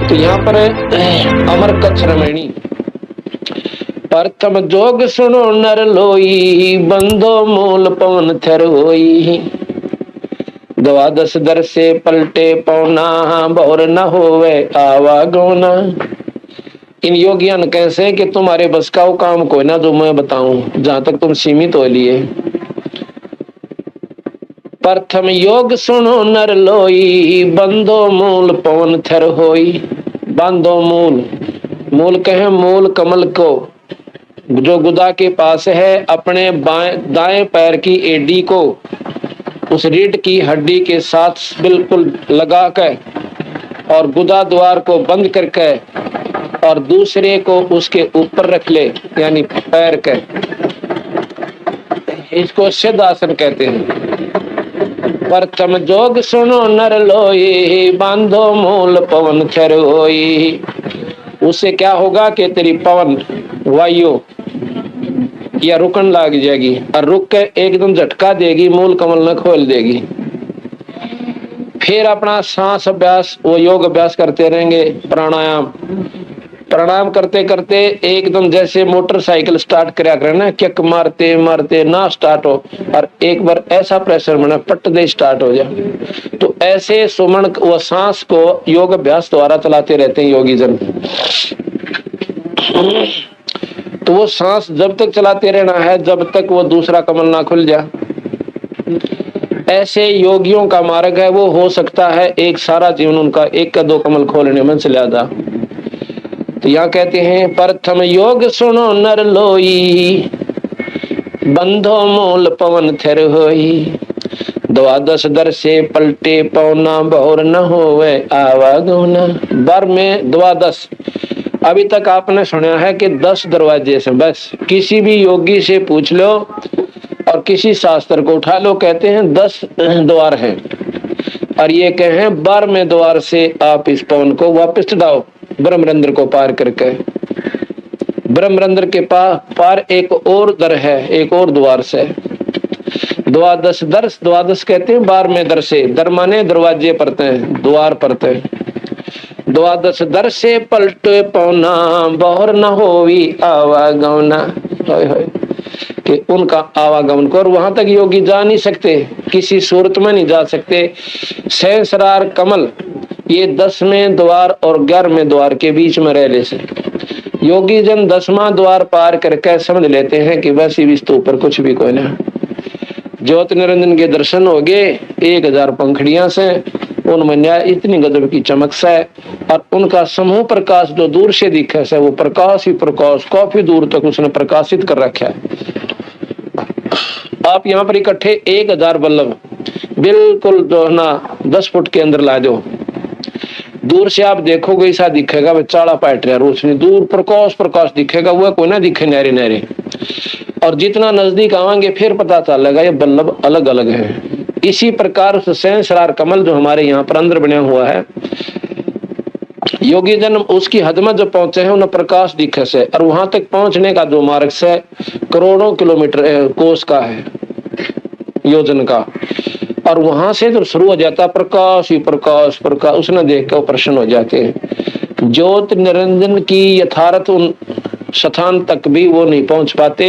तो यहाँ पर अमर कच्छ रमणी, प्रथम जोग सुनो नर लोई, बंधो मूल पवन थर होई। द्वादश दर से पलटे पौना, भौर न होवे आवागोना। इन योगियन कैसे कि तुम्हारे बस का वो काम कोई ना जो मैं बताऊं, जहां तक तुम सीमित हो लिए। प्रथम योग सुनो नर लोई, बंधो मूल पवन थर होई। बांधो मूल, मूल कहे मूल कमल को, जो गुदा के पास है, अपने दाएं पैर की एडी को उस रीढ़ की हड्डी के साथ बिल्कुल लगा कर और गुदा द्वार को बंद करके और दूसरे को उसके ऊपर रख ले, यानी पैर के, इसको सिद्ध आसन कहते हैं। प्रथम जोग सुनो नर लोई, बांधो मूल पवन थर होई। उससे क्या होगा कि तेरी पवन वायु या रुकन लग जाएगी और रुक के एकदम झटका देगी, मूल कमल न खोल देगी। फिर अपना सांस अभ्यास, वो योग अभ्यास करते रहेंगे। प्राणायाम, प्राणायाम करते करते एकदम जैसे मोटरसाइकिल स्टार्ट कराया करे ना, किक मारते मारते ना स्टार्ट हो, और एक बार ऐसा प्रेशर बना पट दे स्टार्ट हो जाए। तो ऐसे सुमन व सांस को योग अभ्यास द्वारा चलाते रहते हैं योगी जन। तो वो सांस जब तक चलाते रहना है जब तक वो दूसरा कमल ना खुल जाए। ऐसे योगियों का मार्ग है, वो हो सकता है एक सारा जीवन उनका एक का दो कमल खोलने में चला जा। तो यहाँ कहते हैं प्रथम योग सुनो नर लोई, बंधो मूल पवन थर होई। द्वादश दर से पलटे पौना, बहुर न होवे आवागोना। बर में द्वादश, अभी तक आपने सुना है कि 10 दरवाजे से, बस किसी भी योगी से पूछ लो और किसी शास्त्र को उठा लो, कहते हैं 10 द्वार हैं। और ये कहे 12वें द्वार से आप इस पवन को वापस चढ़ाओ, ब्रह्मरंध्र को पार करके। ब्रह्मरंध्र के पार एक और दर है, एक और द्वार से। द्वादश दर्श, द्वादश कहते हैं 12वें दर से, दर माने दरवाजे पड़ते हैं, द्वार पड़ते हैं। द्वादश दर से पलटे पौना, बहुर न होवी आवागमना। कि उनका आवागमन को, और वहां तक योगी जा नहीं सकते, किसी सूरत में नहीं जा सकते। सहस्रार कमल ये 10वें द्वार और 11वें द्वार के बीच में रह ले से योगी जन 10वां द्वार पार करके समझ लेते हैं कि बस इस तो ऊपर कुछ भी कोई ना। ज्योत निरंजन के दर्शन हो गए 1000 पंखड़ियां से, उनमें न्याय इतनी गजब की चमक से, और उनका समूह प्रकाश जो दूर से दिखे से, वो प्रकाश ही प्रकाश काफी दूर तक उसने प्रकाशित कर रखा है। आप यहाँ पर इकट्ठे 1000 बल्लभ बिल्कुल जो है ना 10 फुट के अंदर ला दो, दूर से आप देखोगे ऐसा दिखेगा चाड़ा पाट रहा रोशनी, दूर प्रकाश प्रकाश दिखेगा, वह कोई ना दिखे नहरे नहरे। और जितना नजदीक आवेंगे फिर पता चलेगा ये बल्लभ अलग अलग है। इसी प्रकार सहस्रार कमल जो हमारे यहाँ पर अंदर बना हुआ है, योगी जन उसकी हद में जो पहुंचे हैं उन्हें प्रकाश दिखे से, और वहां तक पहुंचने का जो मार्ग से करोड़ों किलोमीटर कोस का है, योजन का। और वहां से जो शुरू हो जाता प्रकाश ही प्रकाश प्रकाश, उसने देख कर प्रसन्न हो जाते हैं। ज्योत निरंजन की यथार्थ उन स्थान तक भी वो नहीं पहुंच पाते,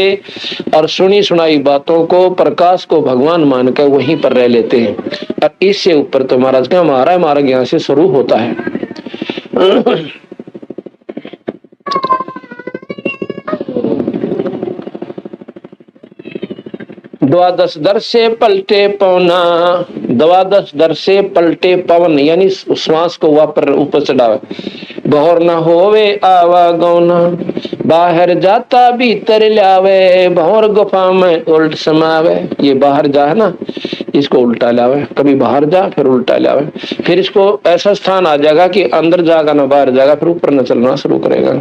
और सुनी सुनाई बातों को प्रकाश को भगवान मानकर वहीं पर रह लेते हैं। और इससे ऊपर तो महाराज का हमारा मार्ग यहाँ से शुरू होता है। द्वादश दर से पलटे पवना, द्वादश दर से पलटे पवन यानी श्वास को वापर ऊपर चढ़ावे। बहुर न होवे आवागौना, बाहर जाता भीतर लावे, बहुर गुफा में उल्ट समावे। ये बाहर जा है ना, इसको उल्टा लावे, कभी बाहर जा फिर उल्टा लावे, फिर इसको ऐसा स्थान आ जाएगा कि अंदर जाएगा ना बाहर जाएगा, फिर ऊपर न चलना शुरू करेगा।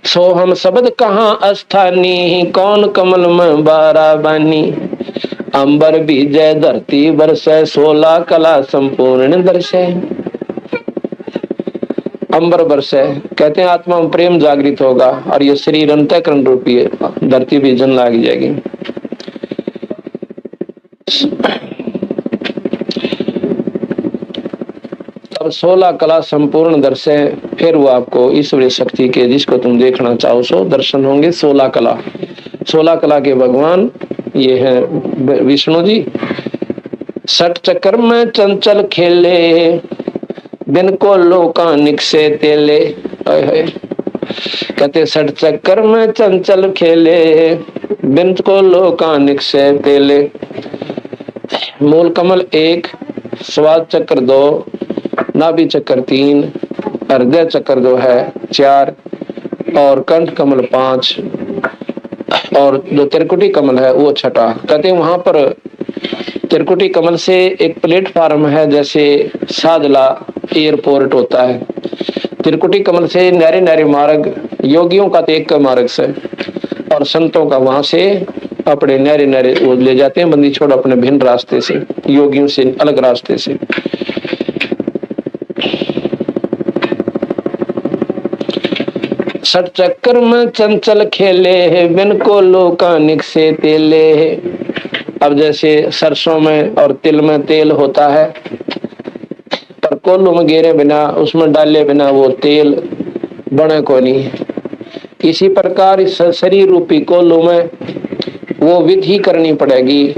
सो हम शब्द कहाँ अस्थानी, कौन कमल में बारा बानी। अंबर बीजय धरती बरसै, 16 कला संपूर्ण दर्शै। अंबर बरसै कहते हैं आत्मा में प्रेम जागृत होगा, और ये शरीर अंतःकरण रूपी है, धरती भी जन लागी जाएगी। तब और 16 कला संपूर्ण दर्शन, फिर वो आपको ईश्वरीय शक्ति के जिसको तुम देखना चाहो सो दर्शन होंगे। 16 कला, 16 कला के भगवान ये है विष्णु जी। सठ चक्र में चंचल खेले, बिन को लोकानिक से तेले। कहते सठ चक्कर में चंचल खेले, बिन को लोकानिक से तेले। मूल कमल 1, स्वाद चक्र 2, नाभि चक्र 3, हृदय चक्र जो है 4, और कंठ कमल 5, और जो त्रिकुटी कमल है वो 6। कहते हैं वहां पर त्रिकुटी कमल से एक प्लेटफार्म है, जैसे सादला एयरपोर्ट होता है। त्रिकुटी कमल से नारे नारे मार्ग, योगियों का तो एक का मार्ग से, और संतों का वहां से अपने नारे नारे वो ले जाते हैं बंदी छोड़ अपने भिन्न रास्ते से, योगियों से अलग रास्ते से। सठ चक्कर में चंचल खेले, बिन को लोकानिक से तेले। अब जैसे सरसों में और तिल में तेल होता है, पर कोल्लू में गिरे बिना, उसमें डाले बिना वो तेल बने को नहीं। इसी प्रकार इस शरीर रूपी कोल्लू में वो विधि करनी पड़ेगी,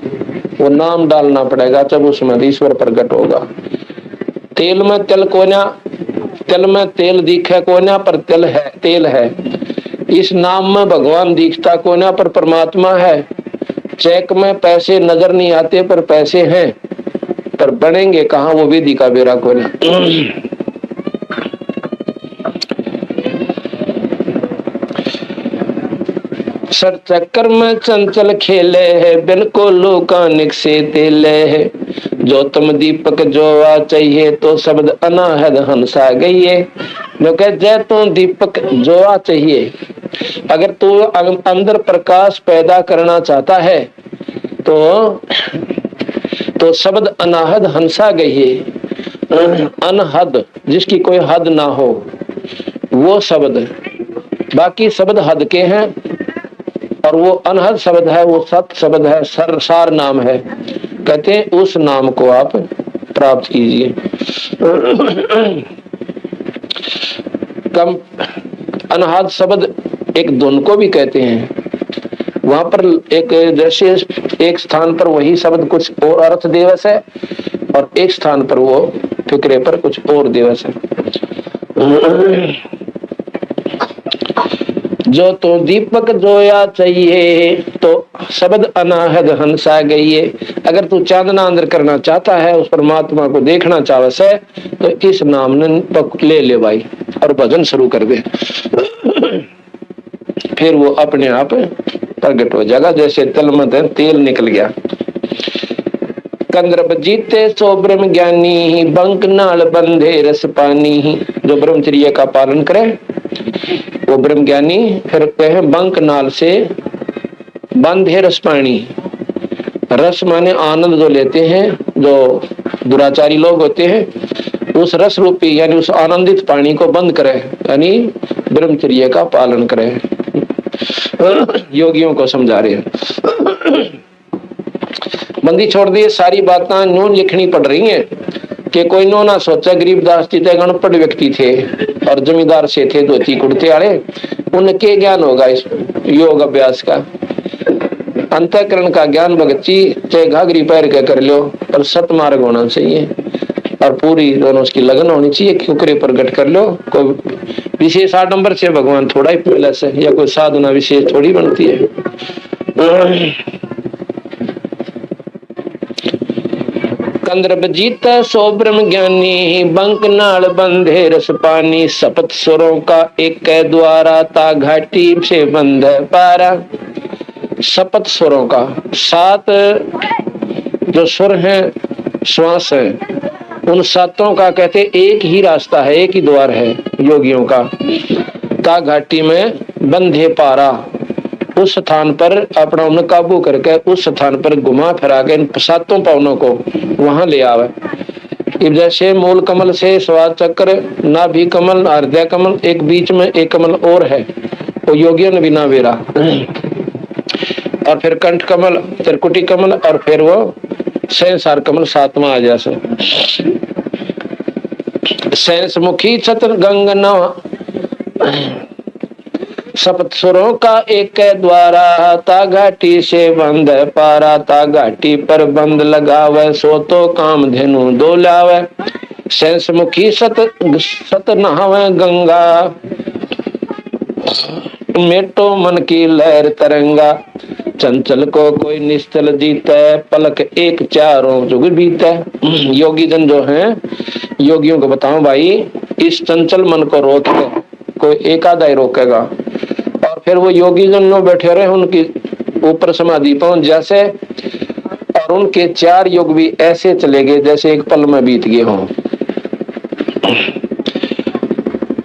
वो नाम डालना पड़ेगा, जब उसमें ईश्वर प्रकट होगा। तेल में तिल कोना, तिल में तेल दिखे कोना पर तेल है। इस नाम में भगवान दिखता कोना पर परमात्मा है। चेक में पैसे नजर नहीं आते पर पैसे हैं, पर बनेंगे कहाँ वो विधि का बेरा कोना। सर चक्कर में चंचल खेले है, बिन को लोकानिक से तेले है। जो तुम दीपक जोवा चाहिए, तो शब्द अनाहद हंसा गई है। जो कह जय तो दीपक जोवा चाहिए, अगर तू अंदर प्रकाश पैदा करना चाहता है तो शब्द अनाहद हंसा गई है। अनहद जिसकी कोई हद ना हो वो शब्द, बाकी शब्द हद के हैं, और वो अनहद शब्द है, वो सत शब्द है, सार नाम है। कहते हैं उस नाम को आप प्राप्त कीजिए। कम अनहद शब्द एक धुन को भी कहते हैं। वहां पर एक जैसे एक स्थान पर वही शब्द कुछ और अर्थ दिवस है, और एक स्थान पर वो फिक्रे पर कुछ और दिवस है। जो तो दीपक जोया चाहिए, तो शब्द अनाहद हंसा गई है। अगर तू चांदना अंदर करना चाहता है, उस परमात्मा को देखना चाहता है, तो इस नाम ने ले ले भाई और भजन शुरू कर दे। फिर वो अपने आप प्रकट हो जाएगा, जैसे तल में तेल निकल गया। कंद्रब जीते सो ब्रह्म ज्ञानी, बंक नाल बंधे रस पानी। जो ब्रह्मचर्य का पालन करे वो ब्रह्म ज्ञानी। फिर कहे बंक नाल से बंधे रस पानी। रस माने आनंद जो लेते हैं, जो दुराचारी लोग होते हैं, उस रस रूपी यानी उस आनंदित पानी को बंद करे, यानी ब्रह्मचर्य का पालन करे। योगियों को समझा रहे हैं। बंदी छोड़ दिए सारी बातें न्यून लिखनी पड़ रही हैं कि कोई नो ना सोचा। गरीबदास जी गणपट व्यक्ति थे और जमींदार से थे, धोती कुर्ते वाले। उनके ज्ञान होगा इस योग अभ्यास का, अंतःकरण का ज्ञान भगत जी चाहे घाघरी पैर के कर लो, पर सतमार्ग होना चाहिए और पूरी दोनों उसकी लगन होनी चाहिए। क्योंकि प्रकट कर लो, कोई विशेष आडंबर से भगवान थोड़ा ही प्लस है, या कोई साधना विशेष थोड़ी बनती है। कंद्रब जीता सो ब्रह्म ज्ञानी, बंक नाल बंधे रस पानी। सपत सुरों का एक द्वारा, ता घाटी से बंध पारा। सपत सुरों का, 7 जो सुर हैं, श्वास है, उन 7 का कहते एक ही रास्ता है, एक ही द्वार है योगियों का। ता घाटी में बंधे पारा, उस स्थान पर अपना उन्हें काबू करके उस स्थान पर घुमा फिरा के इन 7 पावनों को वहां ले आवे। जैसे मूल कमल से स्वाद चक्र, नाभि कमल, हृदय कमल, एक बीच में एक कमल और है, वो योगियों ने बिना वेरा। और फिर कंठ कमल, त्रिकुटी कमल, और फिर वो सहस्रार कमल 7वां आ जैसे। सैंस मुखी छत्र गंग नवा, सप्त सुरों का एक द्वारा, ता घाटी से बंद पारा, ता घाटी पर बंद लगावे, सो तो काम धेनु दो लावे। सैंस मुखी सत नहावे गंगा, मेटो मन की लहर तरंगा। चंचल को कोई निश्चल जीते, पलक एक चारों जुग बीते। योगी जन जो हैं, योगियों को बताऊं भाई, इस चंचल मन को रोक कोई एक आधा ही रोकेगा, और फिर वो योगी जन जो बैठे रहे उनकी ऊपर समाधि पहुंच जैसे, और उनके 4 युग भी ऐसे चले गए जैसे एक पल में बीत गए हों।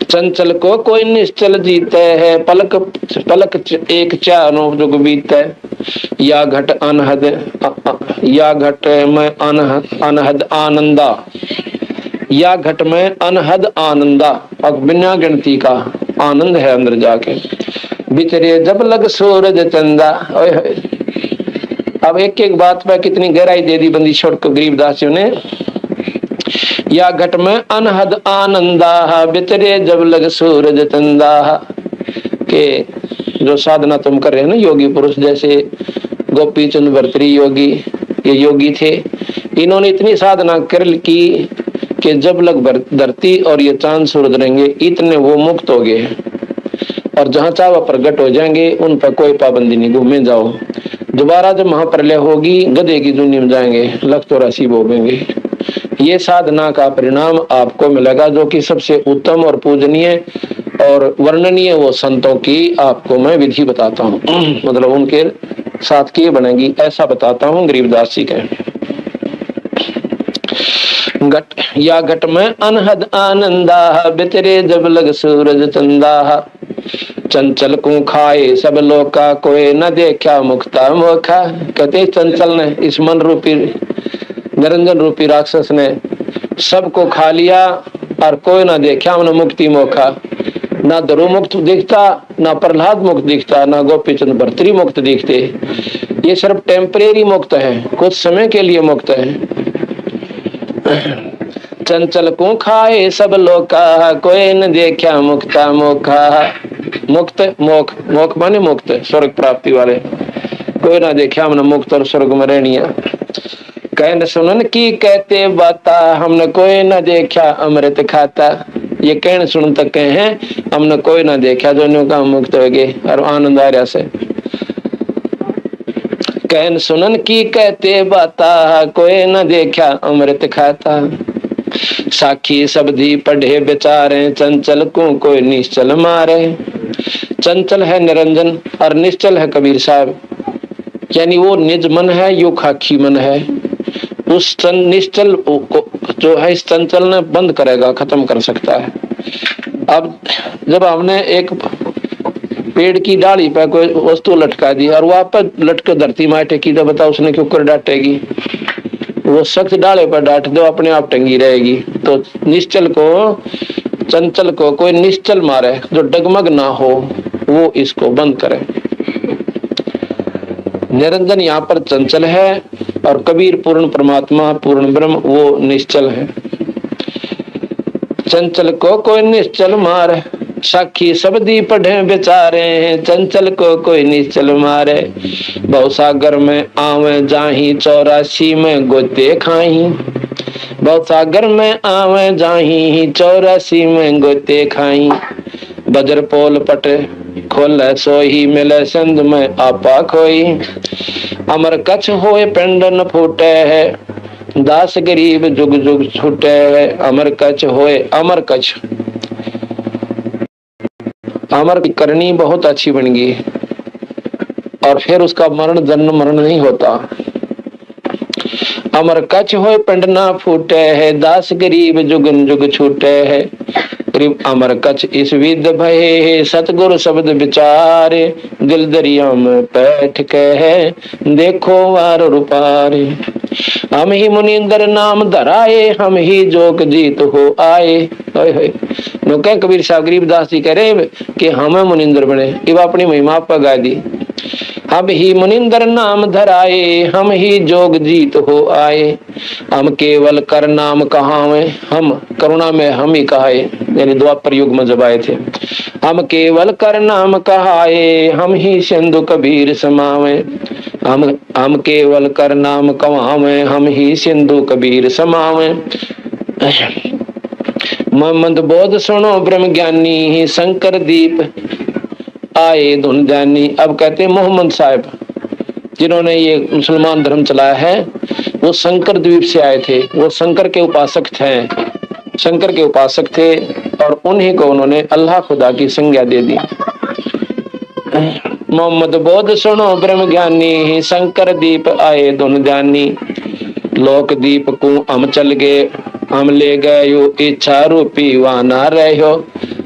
चंचल को कोई निश्चल जीते है, पलक पलक एक चारों जुग बीते। या घट अनहद, या घट में अनहद आनंदा, या घट में अनहद आनंदा, अब बिना गिनती का आनंद है अंदर जाके। बिचरे जब लग सूरज चंदा, अब एक एक बात पर कितनी गहराई दे दी बंदी छोड़ को गरीबदासियों ने। या घट में अनहद आनंदा, बितरे जब लग सूरज चंदा, के जो साधना तुम कर रहे हो ना योगी पुरुष, जैसे गोपी चंद भर्तृ योगी, ये योगी थे, इन्होंने इतनी साधना कर की कि जब लग धरती और ये चांद सूरज रहेंगे इतने वो मुक्त हो गए, और जहां चाह प्रकट हो जाएंगे, उन पर कोई पाबंदी नहीं, घूमे जाओ। दोबारा जब महाप्रलय होगी गधे की दुनिया में जाएंगे, लख तो राशि भोगेंगे। ये साधना का परिणाम आपको मिलेगा, जो कि सबसे उत्तम और पूजनीय और वर्णनीय वो संतों की आपको मैं विधि बताता हूँ, मतलब उनके साथ की बनेगी ऐसा बताता हूँ। गरीबदास जी के घट, या घट में अनहद आनंदा, बितरे जब लग सूरज चंदा। चंचल को खाए सब लोका, कोई न देखा मुक्ता मोखा। कहते चंचल ने, इस मन रूपी निरंजन रूपी राक्षस ने सबको खा लिया, और कोई ना देखा उन्हें मुक्ति मौका। ना ध्रुव मुक्त दिखता, ना प्रहलाद मुक्त दिखता, ना गोपीचंद भर्तृ मुक्त दिखते। ये सिर्फ टेम्परेरी मुक्त है, कुछ समय के लिए मुक्त है। चंचल को खाए सब लोका, कोई न देखा मुक्ता मोखा। मुक्त मोख, मोख माने मुक्त, स्वर्ग प्राप्ति वाले, कोई ना देखा हमने मुक्त और स्वर्ग में रहनिया। कहन सुनन की कहते बाता, हमने कोई ना देखा अमृत खाता। ये कहन सुन तक कहे हैं, हमने कोई ना देखा जो न्यू का मुक्त हो गए और आनंद आ रहा से। कहन सुनन की कहते बाता, कोई ना देखा अमृत खाता। साखी शब्दी पढ़े बेचारे, चंचल को कोई निश्चल मारे। चंचल है निरंजन और निश्चल है कबीर साहब, यानी वो निज मन है, यो खाकी मन है। उस निश्चल को जो है इस चंचल ने बंद करेगा, खत्म कर सकता है। अब जब हमने एक पेड़ की डाली पर कोई वस्तु लटका दी और वापस लटके धरती में टेकी, तो बताओ उसने क्यों कर डांटेगी? वो सख्त डाले पर डांट दो, अपने आप टंगी रहेगी। तो निश्चल को, चंचल को कोई निश्चल मारे जो डगमग ना हो, वो इसको बंद करे। निरंजन यहाँ पर चंचल है और कबीर पूर्ण परमात्मा पूर्ण ब्रह्म वो निश्चल है। चंचल को कोई निश्चल मारे, साखी शब्दी पढ़े बेचारे। चंचल को कोई निश्चल मारे, भवसागर में आवे जाही, 84 में गोते खाही। भवसागर में आवे जाही, 84 में गोते खाई। बजर पोल पट खोल सोही, मिले सिंध में आपा खोई। अमर कच्छ होए पिंड न फूटे है, दास गरीब जुग जुग छूटे है। अमर कच्छ होए, अमर कच्छ, अमर की करनी बहुत अच्छी बन गई, और फिर उसका मरण जन्म मरण नहीं होता। अमर कच्छ होए पिंड ना फूटे है, दास गरीब जुगन जुग छूटे है। अमर कच्छ इस विद भये, सतगुरु शब्द विचारे। दिल दरिया में बैठ के है, देखो वार रूपारे। हम ही मुनिंदर नाम धराए, हम ही जोग जीत हो आए। कबीर साहब गरीबदास जी कह रहे कि हमें मुनिंदर बने, इब अपनी महिमा पर गा दी। अब ही मुनिंदर नाम धराए, हम ही जोग जीत हो आए। हम केवल कर नाम कहावे, हम करुणा में हम ही कहाए, यानी द्वापर युग में जब आए थे। हम केवल कर नाम कहाए, हम ही सिंधु कबीर समावे। हम केवल कर नाम कहावे, हम ही सिंधु कबीर समावे। मोहम्मद बोध सुनो ब्रह्म ज्ञानी, शंकर दीप आए धुन जानी। अब कहते हैं मोहम्मद साहब जिन्होंने ये मुसलमान धर्म चलाया है, वो शंकर द्वीप से आए थे, वो शंकर के उपासक थे, शंकर के उपासक थे, और उन्हीं को उन्होंने अल्लाह खुदा की संज्ञा दे दी। मोहम्मद बोध सुनो ब्रह्म ज्ञानी, शंकर दीप आए धुन जानी। लोक दीप को हम चल गए, हम ले गए यो इच्छा रूपी वहां ना रहो।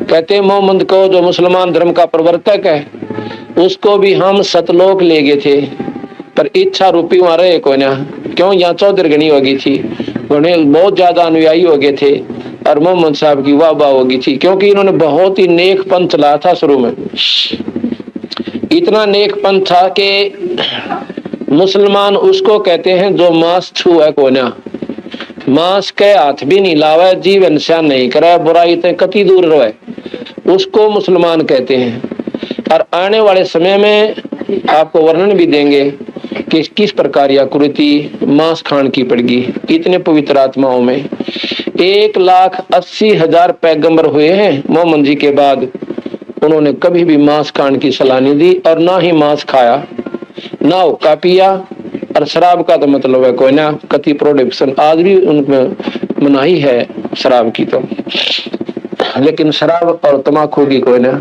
कहते मोहम्मद को, जो मुसलमान धर्म का प्रवर्तक है, उसको भी हम सतलोक ले गए थे, पर इच्छा रूपी वहां रहे को ना। क्यों? यहाँ चौधरगणी हो गई थी, उन्हें बहुत ज्यादा अनुयायी हो गए थे, और मोहम्मद साहब की वाह वाह हो गई थी, क्योंकि इन्होंने बहुत ही नेक पंथ चलाया था। शुरू में इतना नेक पंथ था कि मुसलमान उसको कहते हैं जो मांस छुए को ना, मांस के हाथ भी नहीं लावे, जीवन से नहीं करे, बुराई से कति दूर रहे, उसको मुसलमान कहते हैं। और आने वाले समय में आपको वर्णन भी देंगे कि किस प्रकार यह कुरीति मांस खान की पड़गी। इतने पवित्र आत्माओं में 1,80,000 पैगंबर हुए हैं मोहम्मद जी के बाद, उन्होंने कभी भी मांस खान की सलाह नहीं दी, और ना ही मांस खाया, ना हुक्का पिया। और शराब का तो मतलब है कोई ना, कति प्रोडक्शन आज भी उनमें मनाही है शराब की तो, लेकिन शराब और तमाकू की कोई ना।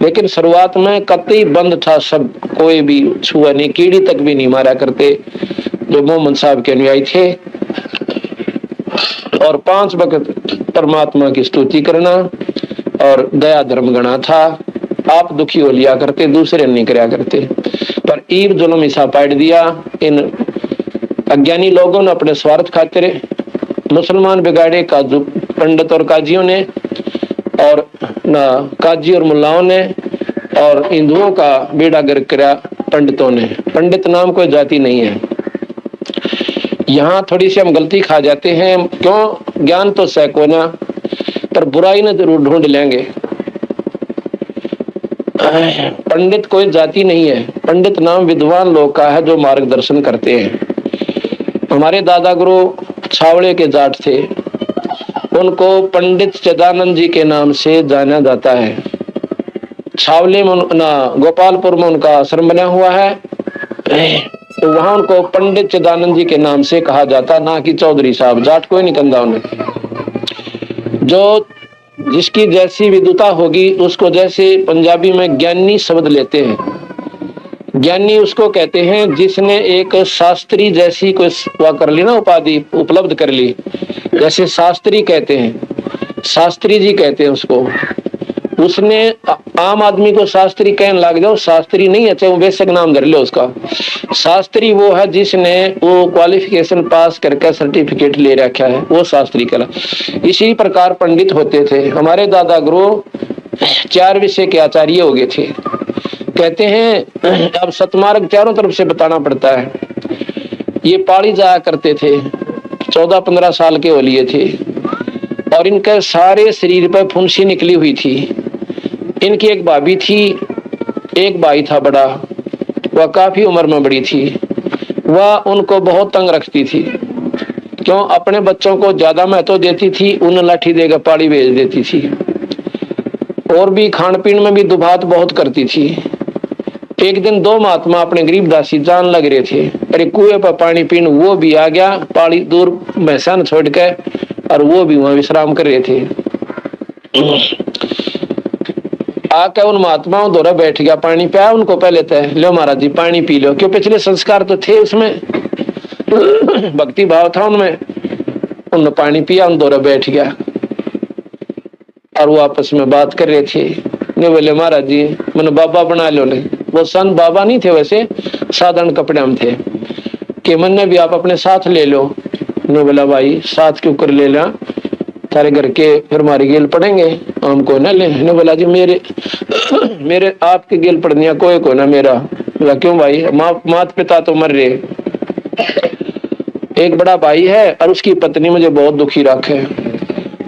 लेकिन शुरुआत में कतई बंद था सब, कोई भी छुआ नहीं, कीड़ी तक भी नहीं मारा करते जो मोहम्मद साहब के अनुयायी थे। और 5 वक्त परमात्मा की स्तुति करना और दया धर्म गणा था। आप दुखी हो लिया करते, दूसरे नहीं कराया करते। पर ईब जुल्म हिस्सा पाट दिया इन अज्ञानी लोगों ने अपने स्वार्थ खातिर। मुसलमान बिगाड़े काजू पंडित और काजियों ने, और ना काजी और मुल्लाओं ने, और हिंदुओं का बेड़ा गर्क करा पंडितों ने। पंडित नाम कोई जाति नहीं है। यहाँ थोड़ी सी हम गलती खा जाते हैं, क्यों? ज्ञान तो सैको ना, पर बुराई ने जरूर ढूंढ लेंगे। पंडित कोई जाति नहीं है, पंडित नाम विद्वान लोग का है जो मार्गदर्शन करते हैं। हमारे दादा गुरु छावड़े के जाट थे, उनको पंडित चिदानंद जी के नाम से जाना जाता है। छावले में ना गोपालपुर में उनका आश्रम बना हुआ है, तो वहां उनको पंडित चिदानंद जी के नाम से कहा जाता, ना कि चौधरी साहब। जाट कोई नहीं कंधा उन्हें। जो जिसकी जैसी विद्वता होगी उसको, जैसे पंजाबी में ज्ञानी शब्द लेते हैं, ज्ञानी उसको कहते हैं जिसने एक शास्त्री जैसी कोई वह कर ली ना, उपाधि उपलब्ध कर ली। जैसे शास्त्री कहते हैं, शास्त्री जी कहते हैं उसको। उसने आम आदमी को शास्त्री कहने लग जाओ, शास्त्री नहीं है, चाहे वो बेशक नाम धर ले उसका। शास्त्री वो है जिसने वो क्वालिफिकेशन पास करके सर्टिफिकेट ले रखा है, वो शास्त्री कहला। इसी प्रकार पंडित होते थे। हमारे दादा गुरु 4 विषय के आचार्य हो गए थे। कहते हैं अब सतमार्ग चारों तरफ से बताना पड़ता है। ये पाड़ी जाया करते थे, 14-15 साल के हो लिए थे, और इनके सारे शरीर पर फुंसी निकली हुई थी। इनकी एक भाभी थी, एक भाई था बड़ा, वह काफी उम्र में बड़ी थी। वह उनको बहुत तंग रखती थी। क्यों? अपने बच्चों को ज्यादा महत्व देती थी, उन लाठी देकर पाड़ी भेज देती थी, और भी खान पीन में भी दुभात बहुत करती थी। एक दिन 2 महात्मा अपने गरीब दासी जान लग रहे थे, अरे कुएं पर पानी पीने वो भी आ गया, पाड़ी दूर भैंसा छोड़ के, और वो भी वहां विश्राम कर रहे थे। आके उन महात्माओं द्वारा बैठ गया, पानी पिया उनको। पहले तय लो महाराज जी पानी पी लो, क्यों? पिछले संस्कार तो थे उसमें, भक्ति भाव था उनमें। उन्होंने पानी पिया, उन द्वारा बैठ गया, और वो आपस में बात कर रहे थे। ने बोले महाराज जी मैंने बाबा बना लो। ले वो संत बाबा नहीं थे, वैसे साधारण कपड़े हम थे, कि मैंने भी आप अपने साथ ले लो। ने बोला भाई साथ क्यों कर ले ला, तारे घर के फिर हमारी गेल पढ़ेंगे, हमको ना ले। ने बोला जी मेरे आपके गेल पढ़निया कोई को ना, मेरा बोला क्यों भाई? माता पिता तो मर रहे, एक बड़ा भाई है और उसकी पत्नी मुझे बहुत दुखी रखे,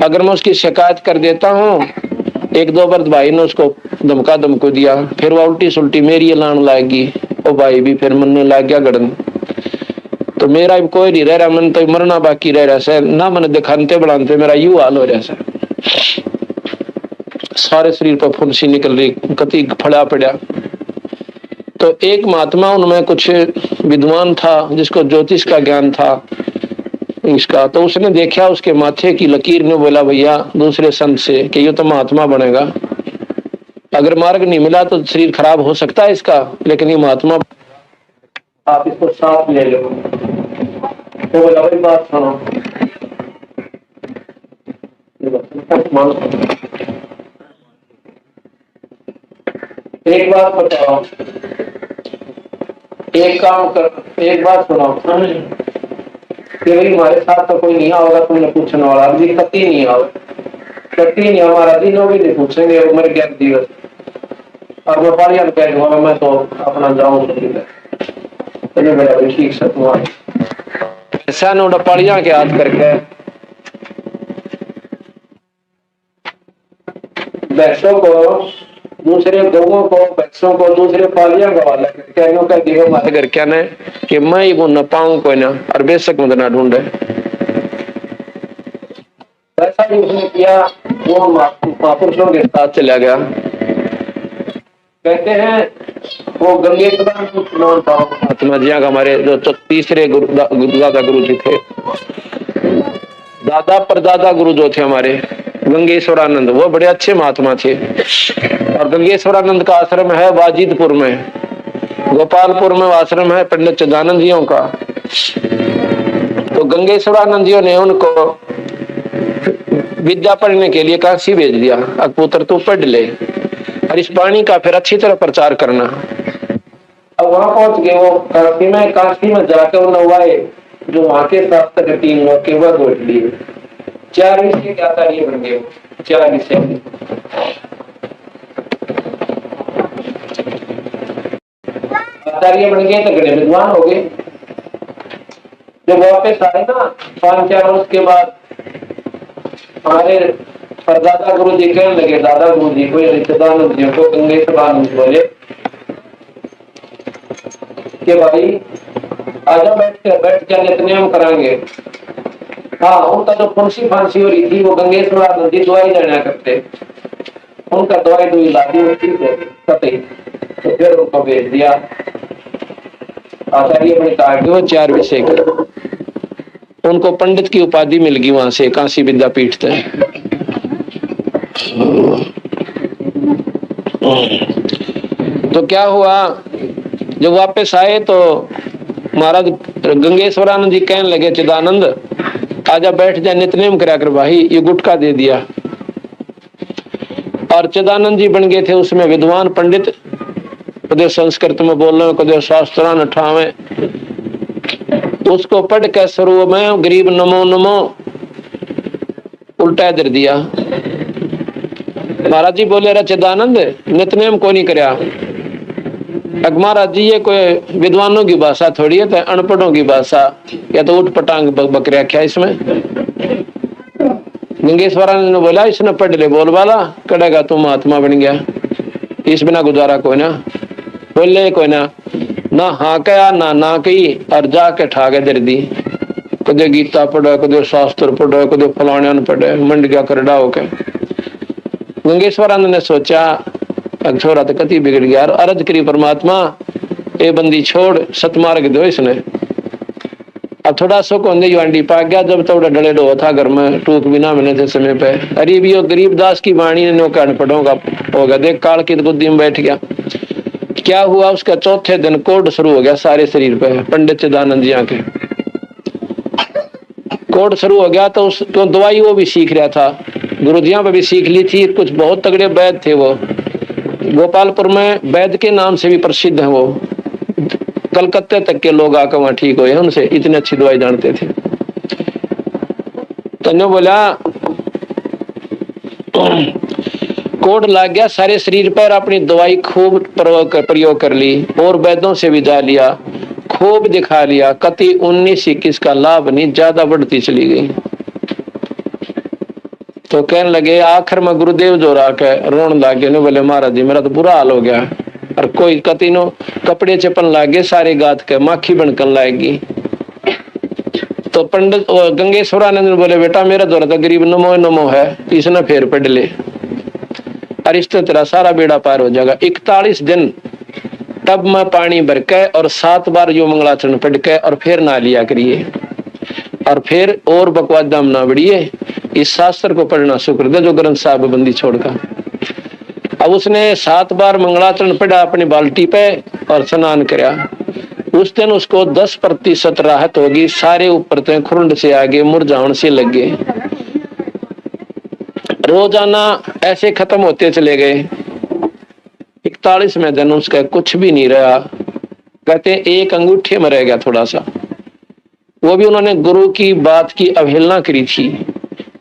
अगर मैं उसकी शिकायत कर देता हूँ, एक दो बार भाई ने उसको धमका धमको दिया, फिर वो उल्टी सुल्टी मेरी लान लाएगी, वो भाई भी फिर मन लग गया गड़न, तो मेरा भी कोई नहीं रह रहा, मन तो मरना बाकी रह रहा है ना, मन दिखाते बढ़ाते मेरा यू हाल हो रहा है, सारे शरीर पर फुंसी निकल रही, कति फड़ा पड़ा। तो एक महात्मा उनमें कुछ विद्वान था जिसको ज्योतिष का ज्ञान था इसका, तो उसने देखा उसके माथे की लकीर ने, बोला भैया दूसरे संत से कि ये तो महात्मा बनेगा, अगर मार्ग नहीं मिला तो शरीर खराब हो सकता है इसका, लेकिन ये महात्मा आप इसको साथ ले लो। तो बोला भाई बात सुनो, एक बात बताओ, एक काम कर, एक बात सुनो कि भाई हमारे साथ तो कोई नहीं होगा, तुमने पूछने वाला अभी कति नहीं आओ, कति नहीं हमारा दिनों भी नहीं पूछेंगे उम्र क्या दिवस, और मैं पारिया कह दूंगा मैं तो अपना जाऊँ, ठीक से तुम्हारे ऐसा नोड़ा पालिया के हाथ करके भैंसों को, दूसरे गौओं को, बच्चों को दूसरे पालिया का वाला करके हमारे घर क्या न कि मैं ही वो न पाऊं कोई ना, और बेशक मुझे ना ढूंढे, ऐसा भी उसने किया। वो महापुरुषों के साथ चला गया। कहते हैं वो महात्मा जी का हमारे जो तीसरे दादा गुरु जी थे, दादा परदादा गुरु जो थे हमारे गंगेश्वरानंद, वो बड़े अच्छे महात्मा थे, और गंगेश्वरानंद का आश्रम है वाजिदपुर में, गोपालपुर में आश्रम है पंडित चिदानंद जियों का। तो गंगेश्वरानंद जियों ने उनको विद्या पढ़ने के लिए काशी भेज दिया, अब पुत्र तू पढ़ ले और इस वाणी का फिर अच्छी तरह प्रचार करना। अब वहां पहुंच गए वो काशी में जाकर नवाए जो वहां के शास्त्र टीम के वह गोट लिए, 4 विषय के आचार्य बन गए, 4 विषय आचार्य बन गए तो बड़े विद्वान हो गए। जब वापस आए ना 5-4 वर्ष के बाद, हमारे परदादा गुरु जी कहने लगे, दादा गुरु जी को रिश्तेदार जी को गंगेश्वरानंद बोले कि भाई आजा बैठ के नित्य नियम कराएंगे। हाँ, उनका जो फुंसी फांसी हो रही थी वो गंगेश्वरानंद जी दवाई लेना करते, उनका दवाई दुई लादी होती कतई, तो फिर उनको भेज दिया आचार्य बने कहा कि वो 4 विषय का, उनको पंडित की उपाधि मिल गई वहां से, काशी विद्यापीठ से। तो क्या हुआ, जब वापस आए तो महाराज गंगेश्वरानंद जी कहने लगे, चिदानंद आजा बैठ जा, नित्यनेम करा कर भाई, ये गुटखा दे दिया। और चिदानंद जी बन गए थे उसमें विद्वान पंडित, कदे संस्कृत में बोल रहे, कदे शास्त्रान अठावे, उसको पढ़ के शुरू में गरीब नमो नमो उल्टा दर दिया। महाराज जी बोले, चिदानंद नित्यनेम को नहीं करया। महाराज जी ये कोई विद्वानों की भाषा थोड़ी है, तो अनपढ़ों की भाषा, या तो उठ पटांग बकरिया क्या इसमें। गंगेश्वरानंद ने बोला, इसने पढ़ ले बोल वाला कड़ेगा, तू महात्मा बन गया, इस बिना गुजारा कोई ना। बोले कोई ना हाँ कया ना कही, और जाके ठाके दर दी, कदे गीता पढ़े, कदे शास्त्र पढ़े, कदे फलाने पढ़े, मंड गया करडा होके। गंगेश्वरानंद ने सोचा छोरा तो कति बिगड़ गया, अर्ज करी परमात्मा ए बंदी छोड़, सतमार्ग दो इसने। अब थोड़ा सुख होंगे युवांडी पा गया, जब थोड़ा डले डो था घर में, टूक भी ना मिले थे समय पे। अरे भी गरीबदास की वाणी ने अनपढ़ों का होगा, देख काल की बुद्धि में बैठ गया। क्या हुआ, उसका चौथे दिन कोड शुरू हो गया सारे शरीर पे, पंडित चिदानंद जी के कोड शुरू हो गया। तो उसको दवाई वो भी सीख रहा था, गुरुजियां पे भी सीख ली थी, कुछ बहुत तगड़े वैद्य थे वो, गोपालपुर में वैद्य के नाम से भी प्रसिद्ध है वो, कलकत्ते तक के लोग आकर वहां ठीक हुए उनसे, इतनी अच्छी दवाई जानते थे। तो बोला कोड लग गया सारे शरीर पर, अपनी दवाई खूब प्रयोग कर ली और वैद्यों से भी जा लिया, खूब दिखा लिया, कति 19-21 का लाभ नहीं, ज्यादा बढ़ती चली गई। तो कहने लगे, आखिर में गुरुदेव जो राके रोन लागे ने, बोले महाराज जी मेरा तो बुरा हाल हो गया। और कोई कति नो कपड़े चपन लागे, सारे गात के माखी बनकन लाएगी। तो पंडित गंगेश्वरानंद ने बोले, बेटा मेरा दौरा तो गरीब नमो नमो है, इसने फेर पढ़ ले, और इस तेरा सारा बेड़ा पार हो जाएगा। 41 दिन तब मैं पानी भर के और 7 बार यो मंगलाचरण पढ़ के और फिर ना लिया करिए, और फिर और बकवाद दाम ना बढ़िए, इस शास्त्र को पढ़ना शुक्र दे जो ग्रंथ साहब बंदी छोड़कर। अब उसने 7 बार मंगलाचरण पढ़ा अपनी बाल्टी पे और स्नान कराया। उस दिन उसको 10% राहत होगी, सारे ऊपर से खुरंड से आगे मुरझाउन से लग गए। रोजाना ऐसे खत्म होते चले गए। 41वें दिन उसका कुछ भी नहीं रहा, कहते एक अंगूठे में रह गया थोड़ा सा, वो भी उन्होंने गुरु की बात की अवहेलना करी थी,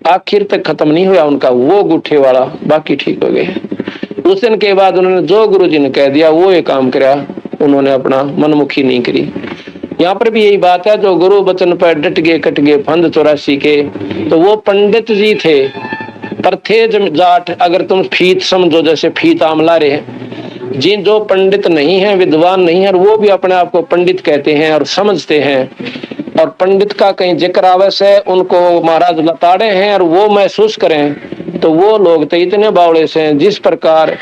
आखिर तक खत्म नहीं हुआ उनका वो अंगूठे वाला, बाकी ठीक हो गए। उस दिन के बाद उन्होंने जो गुरु जी ने कह दिया वो ये काम करा, उन्होंने अपना मनमुखी नहीं करी। यहाँ पर भी यही बात है, जो गुरु वचन पर डट गए कट गए फंद 84 के, तो वो पंडित जी थे पर थे जाट। अगर तुम फीत समझो, जैसे फीत आमला रहे, जिन जो पंडित नहीं है, विद्वान नहीं है, वो भी अपने आप को पंडित कहते हैं और समझते हैं, और पंडित का कहीं जिक्र आवे से उनको महाराज लताड़े हैं और वो महसूस करें, तो वो लोग तो इतने बावड़े से हैं। जिस प्रकार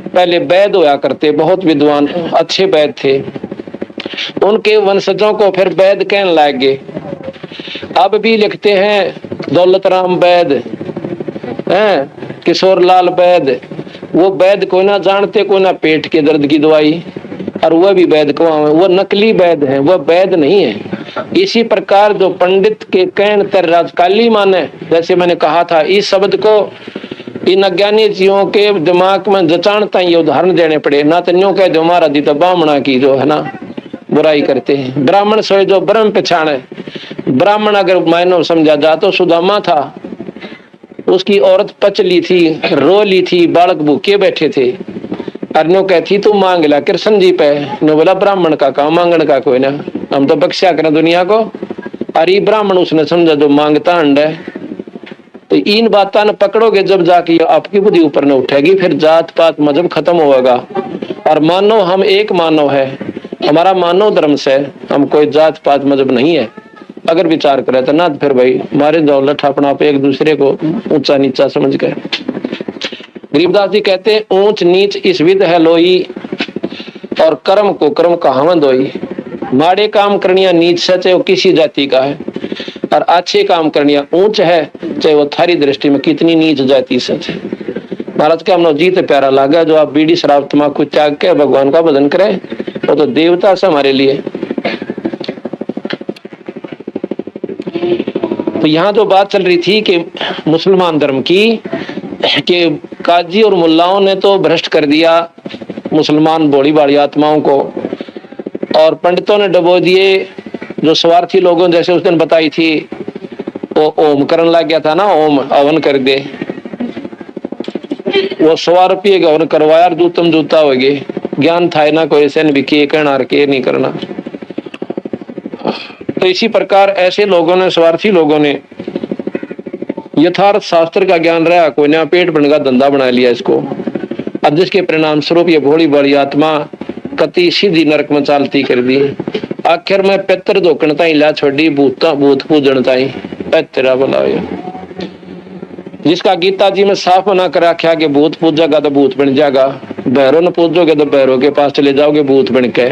पहले वैद होया करते, बहुत विद्वान अच्छे वैद थे, उनके वंशजों को फिर वैद कहने लग गए। अब भी लिखते हैं दौलत राम वैद, किशोर लाल वैद, वो वैद कोई ना जानते, कोई ना पेट के दर्द की दवाई, और वह भी वैद को वो नकली वैद है, वह वैद नहीं है। इसी प्रकार जो पंडित के कहन तर राजकाली माने, जैसे मैंने कहा था, इस शब्द को इन अज्ञानी जीवों के दिमाग में जचाणता ये उदाहरण देने पड़े। ना तो न्यों कह दो हमारा दी तो ब्राह्मणा की जो है ना बुराई करते हैं, ब्राह्मण सोए जो ब्रह्म पहचाने। ब्राह्मण अगर मायनो समझा जा तो सुदामा था, उसकी औरत पच ली थी, रो ली थी, बालक भूखे बैठे थे, अर्नो कहती तू मांग ला कृष्ण जी पे, नो बोला ब्राह्मण का काम मांगण का कोई ना, हम तो बख्शा करें दुनिया को। अरे ब्राह्मण उसने समझा जो मांगता अंड है। तो इन बातों ने पकड़ोगे जब जाके आपकी बुद्धि ऊपर न उठेगी, फिर जात पात मजहब खत्म होगा। और मानव हम एक मानव है, हमारा मानव धर्म से, हम कोई जात पात मजहब नहीं है। अगर विचार करे तो ना फिर भाई मारे जाओ लठ अपना आप एक दूसरे को ऊंचा नीचा समझ कर। गरीबदास जी कहते हैं ऊंच नीच इस विध है लोई, और कर्म को कर्म कहावत होई। माड़े काम करनिया नीच से, चाहे वो किसी जाति का है, और अच्छे काम करनिया ऊंच है, चाहे वो थारी दृष्टि में कितनी नीच जाति से। महाराज के हमने जीत प्यारा लगा, जो आप बीड़ी शराब तम्बाकू त्याग के भगवान का भजन करें, वो तो देवता से हमारे लिए। तो यहाँ जो बात चल रही थी कि मुसलमान धर्म की, कि काजी और मुल्लाओं ने तो भ्रष्ट कर दिया मुसलमान भोली भाली आत्माओं को, और पंडितों ने डबो दिए जो स्वार्थी लोगों, जैसे उस दिन बताई थी, वो ओम करने लग गया था ना, ओम हवन कर दे, वो 100 रुपये का हवन करवाया, जूतम जूता हो गए, ज्ञान था ना कोई ऐसे भी किए करना के नहीं करना। तो इसी प्रकार ऐसे लोगों ने, स्वार्थी लोगों ने यथार्थ शास्त्र का ज्ञान रहा कोई ना, पेट भरने का धंधा बना लिया इसको। अब जिसके परिणाम स्वरूप ये भोली बड़ी आत्मा कति सीधी नरक में चालती कर दी। आखिर में पितर धोकणता ही ला छोड़ी, भूत पूजनता ही तेरा बोला। जिसका गीता जी में साफ मना कर रखा कि भूत पूजेगा तो भूत बन जाएगा, भैरव न पूजोगे तो भैरव के पास चले जाओगे भूत बन के,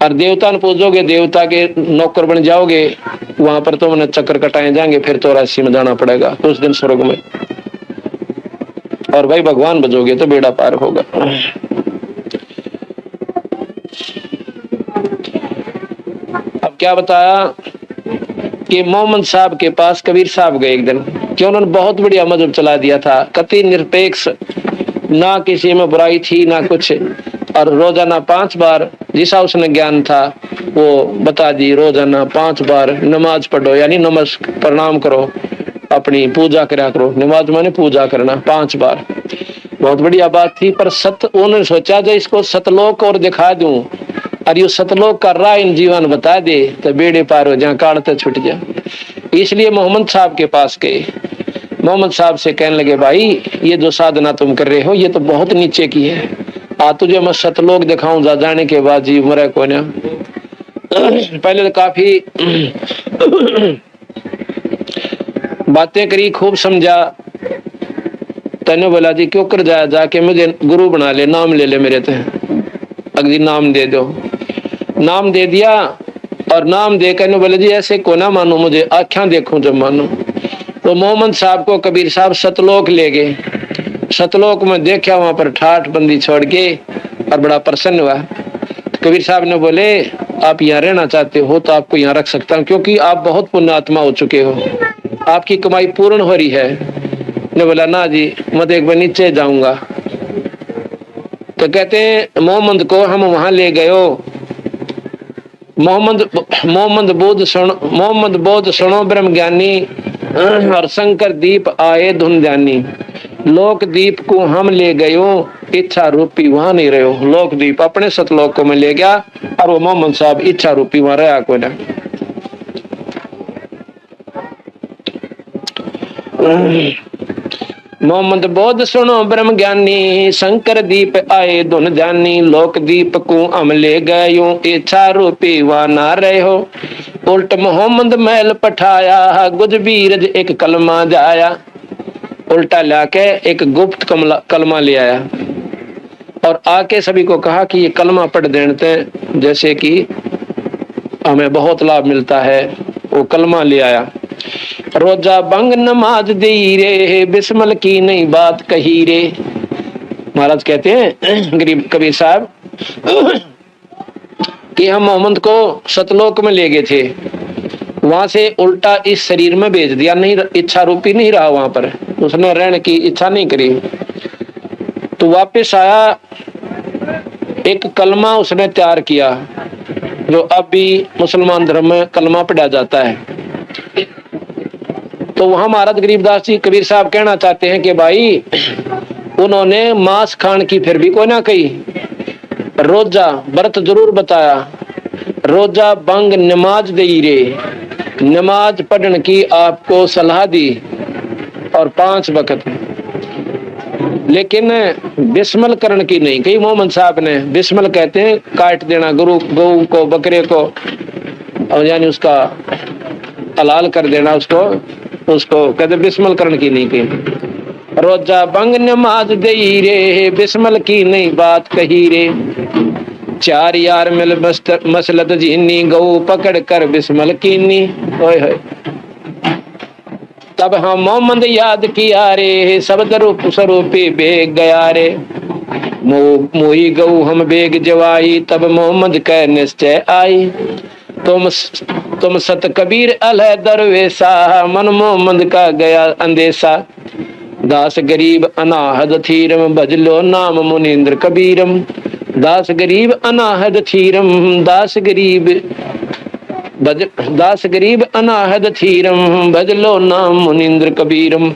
और देवता न पूजोगे देवता के नौकर बन जाओगे, वहां पर तो उन्हें चक्कर कटाए जाएंगे, फिर 84 में जाना पड़ेगा उस दिन स्वर्ग में। और भाई भगवान बजोगे तो बेड़ा पार होगा। अब क्या बताया कि मोहम्मद साहब के पास कबीर साहब गए एक दिन, कि उन्होंने बहुत बढ़िया मजहब चला दिया था, कति निरपेक्ष, ना किसी में बुराई थी ना कुछ, और रोजाना 5 बार जिसा उसने ज्ञान था वो बता दी, रोजाना 5 बार नमाज पढ़ो, यानी नमस्कार प्रणाम करो, अपनी पूजा करा करो। नमाज माने पूजा करना 5 बार, बहुत बढ़िया बात थी, पर सत उन्होंने सोचा जो इसको सतलोक और दिखा दूं और ये सतलोक का राह इन जीवन बता दे तो बेड़े पार हो जाए, काल तो छुट जाए। इसलिए मोहम्मद साहब के पास गए। मोहम्मद साहब से कहने लगे, भाई ये जो साधना तुम कर रहे हो ये तो बहुत नीचे की है, आ तुझे मैं सतलोक दिखाऊं, जा जाने के बाद जी मरे को ना। पहले तो काफी बातें करी, खूब समझा। तने बोला जी क्यों कर जाया, जाके मुझे गुरु बना ले, नाम ले ले मेरे ते, अगली नाम दे दो। नाम दे दिया और नाम देकर बोले जी ऐसे को ना मानो, मुझे आँखें देखूं जब मानो। तो मोहम्मद साहब को कबीर साहब सतलोक ले गए। सतलोक में देखा, वहां पर ठाठ बंदी छोड़ के और बड़ा प्रसन्न हुआ। कबीर साहब ने बोले आप यहाँ रहना चाहते हो तो आपको यहाँ रख सकता हूँ, क्योंकि आप बहुत पुण्यात्मा हो चुके हो, आपकी कमाई पूर्ण हो रही है। ने बोला ना जी मैं तो एक बार नीचे जाऊंगा। तो कहते हैं मोहम्मद को हम वहां ले गए। मोहम्मद बोध सुनो ब्रह्म ज्ञानी, और शंकर दीप आए धुन ध्यानी। लोक दीप को हम ले गयो, इच्छा रूपी वहां नहीं रहो। लोक दीप अपने सतलोक को मैं ले गया और वो मोहम्मद साहब इच्छा रूपी वहां रहा को ना। मोहम्मद बोध सुनो ब्रह्म ज्ञानी, शंकर दीप आए धुन ध्यानी। लोक दीप को हम ले गयो, इच्छा रूपी वहां ना रहो। उल्ट मोहम्मद महल पठाया, गुज बीरज एक कलमा जाया। उल्टा लाके एक गुप्त कलमा ले आया और आके सभी को कहा कि ये कलमा पढ़ देते जैसे कि हमें बहुत लाभ मिलता है। वो कलमा ले आया। रोजा बंग नमाज दी रे, बिस्मल की नहीं बात कही रे। महाराज कहते हैं गरीब कबीर साहब कि हम मोहम्मद को सतलोक में ले गए थे, वहां से उल्टा इस शरीर में भेज दिया। नहीं इच्छा रूपी नहीं रहा वहां पर, उसने रहने की इच्छा नहीं करी। तो वापस आया, एक कलमा उसने तैयार किया जो अब भी मुसलमान धर्म में कलमा पढ़ा जाता है। तो वहां महाराज गरीबदास जी कबीर साहब कहना चाहते हैं कि भाई उन्होंने मांस खान की फिर भी कोई ना कही, रोजा व्रत जरूर बताया। रोजा बंग नमाज दे रे, नमाज पढ़ने की आपको सलाह दी और 5 वक्त, लेकिन बिस्मल करण की नहीं कही। मोहम्मद साहब ने बिस्मल कहते हैं काट देना गौ को, बकरे को, और यानी उसका हलाल कर देना, उसको कहते बिस्मल करण की नहीं कही। रोजा बंग नमाज दे रे, बिस्मल की नहीं बात कही रे। 4 यार मिल मसलत जीनी, गौ पकड़ कर बिस्मल कीनी। ओए होए तब हम मोहम्मद याद किया रे, शब्द रूप स्वरूपी बेग गया रे। मोही गऊ हम बेग जवाई, तब मोहम्मद कह निश्चय आई। तुम सत कबीर अलह दरवेशा, मन मोहम्मद का गया अंदेशा। दास गरीब अनाहद थीरम, भजलो नाम मुनींद्र कबीरम। दास गरीब अनाहद थीरम, दास गरीब अनाहद थीरम, भजलो नाम मुनींद्र कबीरम।